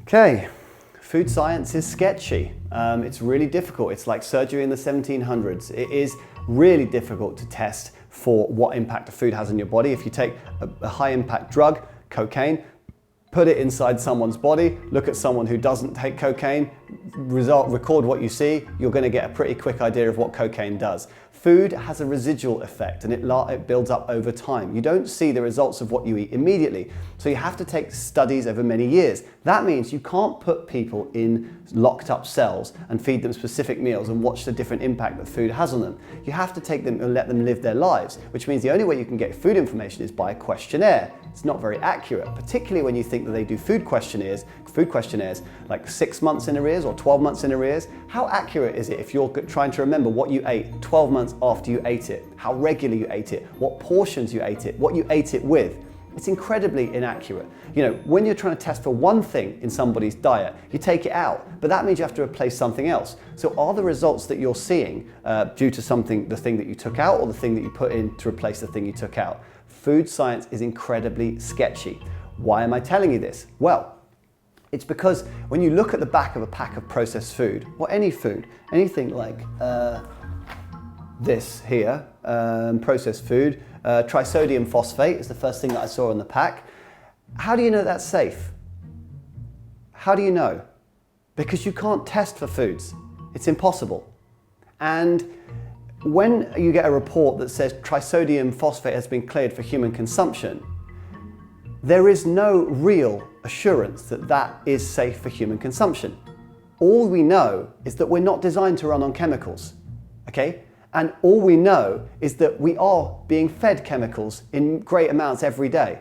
Okay, food science is sketchy. It's really difficult. It's like surgery in the 1700s. It is really difficult to test for what impact a food has on your body. If you take a high impact drug, cocaine, put it inside someone's body, look at someone who doesn't take cocaine, record what you see, you're going to get a pretty quick idea of what cocaine does. Food has a residual effect and it builds up over time. You don't see the results of what you eat immediately. So you have to take studies over many years. That means you can't put people in locked up cells and feed them specific meals and watch the different impact that food has on them. You have to take them and let them live their lives, which means the only way you can get food information is by a questionnaire. It's not very accurate, particularly when you think that they do food questionnaires like 6 months in arrears or 12 months in arrears. How accurate is it if you're trying to remember what you ate 12 months after you ate it, how regularly you ate it, what portions you ate it, what you ate it with? It's incredibly inaccurate. You know, when you're trying to test for one thing in somebody's diet, you take it out, but that means you have to replace something else. So are the results that you're seeing due to the thing that you took out or the thing that you put in to replace the thing you took out? Food science is incredibly sketchy. Why am I telling you this? Well, it's because when you look at the back of a pack of processed food, or any food, anything like this here, processed food, trisodium phosphate is the first thing that I saw on the pack. How do you know that's safe? How do you know? Because you can't test for foods. It's impossible. And when you get a report that says trisodium phosphate has been cleared for human consumption, there is no real assurance that that is safe for human consumption. All we know is that we're not designed to run on chemicals, okay? And all we know is that we are being fed chemicals in great amounts every day.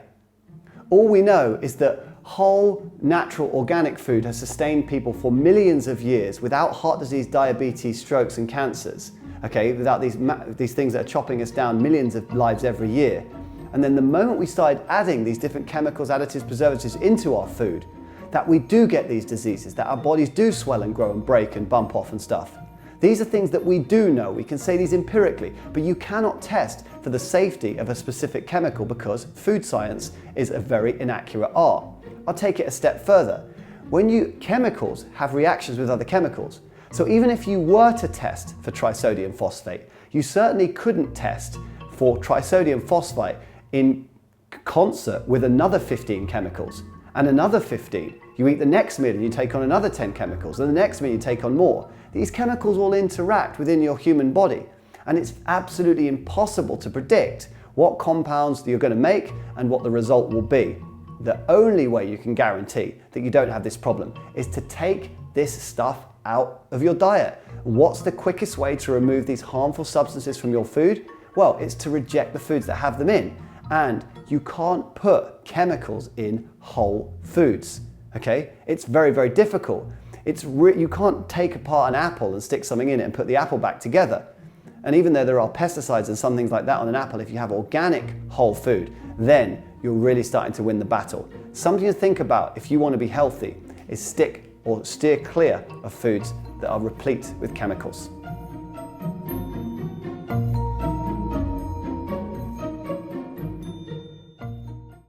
All we know is that whole, natural, organic food has sustained people for millions of years without heart disease, diabetes, strokes and cancers, okay? Without these things that are chopping us down millions of lives every year. And then the moment we started adding these different chemicals, additives, preservatives into our food, that we do get these diseases, that our bodies do swell and grow and break and bump off and stuff. These are things that we do know. We can say these empirically, but you cannot test for the safety of a specific chemical because food science is a very inaccurate art. I'll take it a step further. Chemicals have reactions with other chemicals. So even if you were to test for trisodium phosphate, you certainly couldn't test for trisodium phosphate in concert with another 15 chemicals and another 15. You eat the next meal and you take on another 10 chemicals, and the next meal you take on more. These chemicals all interact within your human body, and it's absolutely impossible to predict what compounds you're going to make and what the result will be. The only way you can guarantee that you don't have this problem is to take this stuff out of your diet. What's the quickest way to remove these harmful substances from your food? Well, it's to reject the foods that have them in. And you can't put chemicals in whole foods, okay? It's very, very difficult. You can't take apart an apple and stick something in it and put the apple back together. And even though there are pesticides and some things like that on an apple, if you have organic whole food, then you're really starting to win the battle. Something to think about if you want to be healthy is stick or steer clear of foods that are replete with chemicals.